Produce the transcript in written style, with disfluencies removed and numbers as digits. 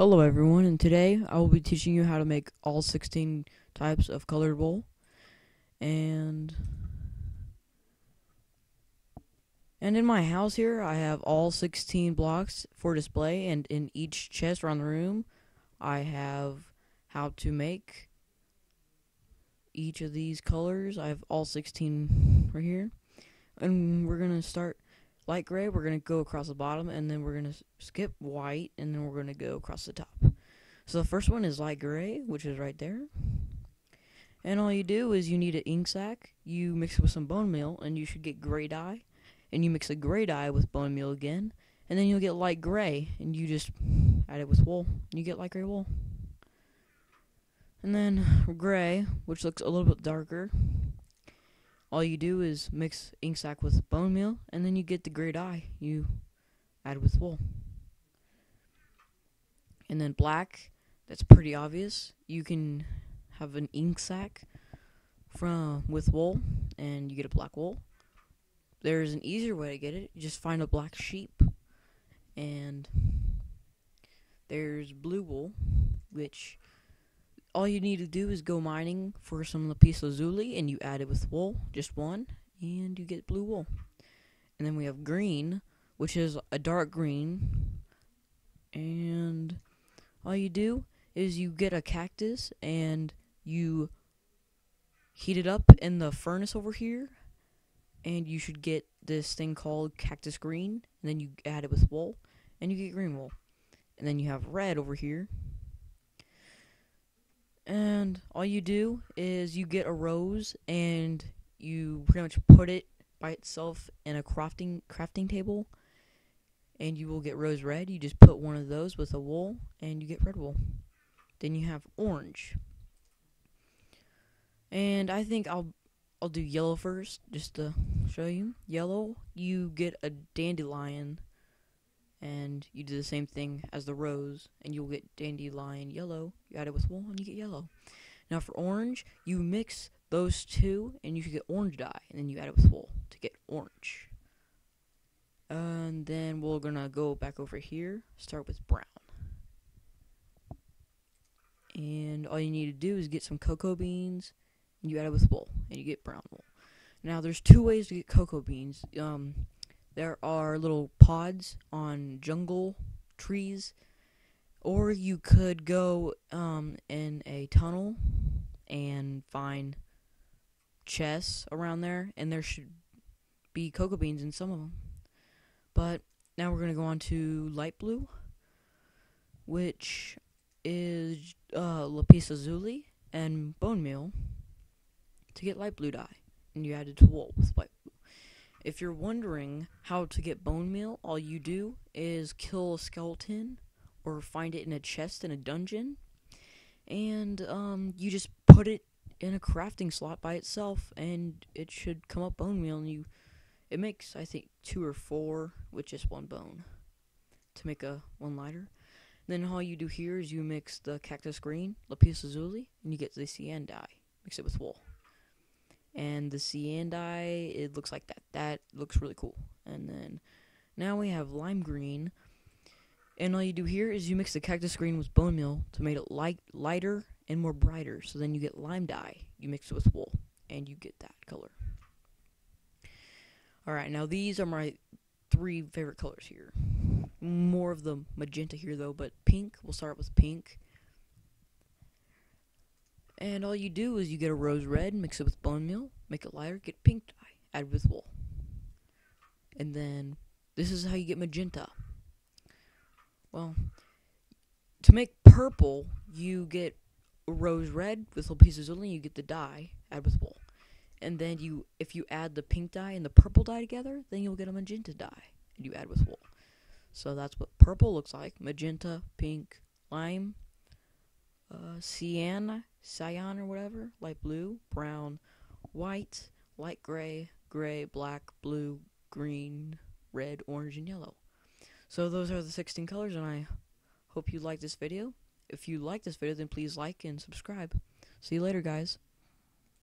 Hello everyone, and today I will be teaching you how to make all 16 types of colored wool. And in my house here, I have all 16 blocks for display, and in each chest around the room, I have how to make each of these colors. I have all 16 right here. And we're going to start light gray, we're going to go across the bottom, and then we're going to skip white, and then we're going to go across the top. So the first one is light gray, which is right there. And all you do is you need an ink sac, you mix it with some bone meal, and you should get gray dye. And you mix the gray dye with bone meal again, and then you'll get light gray, and you just add it with wool, and you get light gray wool. And then gray, which looks a little bit darker, all you do is mix ink sac with bone meal, and then you get the gray dye you add with wool. And then black, that's pretty obvious. You can have an ink sac with wool, and you get a black wool. There's an easier way to get it. You just find a black sheep, and there's blue wool, which all you need to do is go mining for some lapis-lazuli, and you add it with wool, just one, and you get blue wool. And then we have green, which is a dark green, and all you do is you get a cactus, and you heat it up in the furnace over here, and you should get this thing called cactus green, and then you add it with wool, and you get green wool. And then you have red over here, and all you do is you get a rose, and you pretty much put it by itself in a crafting table, and you will get rose red. You just put one of those with a wool, and you get red wool. Then you have orange, and I think I'll do yellow first, just to show you. Yellow, you get a dandelion, and you do the same thing as the rose, and you'll get dandelion yellow. You add it with wool, and you get yellow. Now for orange, you mix those two, and you should get orange dye, and then you add it with wool to get orange. And then we're gonna go back over here, start with brown. And all you need to do is get some cocoa beans, and you add it with wool, and you get brown wool. Now, there's two ways to get cocoa beans. There are little pods on jungle trees, or you could go in a tunnel and find chests around there, and there should be cocoa beans in some of them. But now we're going to go on to light blue, which is lapis-lazuli and bone meal to get light blue dye, and you add it to wool with light blue. If you're wondering how to get bone meal, all you do is kill a skeleton or find it in a chest in a dungeon, and you just put it in a crafting slot by itself, and it should come up bone meal, and it makes, I think, 2 or 4 with just one bone to make one lighter. Then all you do here is you mix the cactus green, lapis-lazuli, and you get the cyan dye. Mix it with wool. And the cyan dye, it looks like that. That looks really cool. And then now we have lime green. And all you do here is you mix the cactus green with bone meal to make it lighter and more brighter. So then you get lime dye. You mix it with wool, and you get that color. Alright, now these are my 3 favorite colors here. More of the magenta here, though, but pink. We'll start with pink. And all you do is you get a rose red, mix it with bone meal, make it lighter, get pink dye, add with wool. And then this is how you get magenta. Well, to make purple, you get a rose red with lapis-lazuli, you get the dye, add with wool. And then if you add the pink dye and the purple dye together, then you'll get a magenta dye, and you add with wool. So that's what purple looks like: magenta, pink, lime, cyan or whatever, light blue, brown, white, light gray, gray, black, blue, green, red, orange, and yellow. So those are the 16 colors, and I hope you like this video. If you like this video, then please like and subscribe. See you later, guys.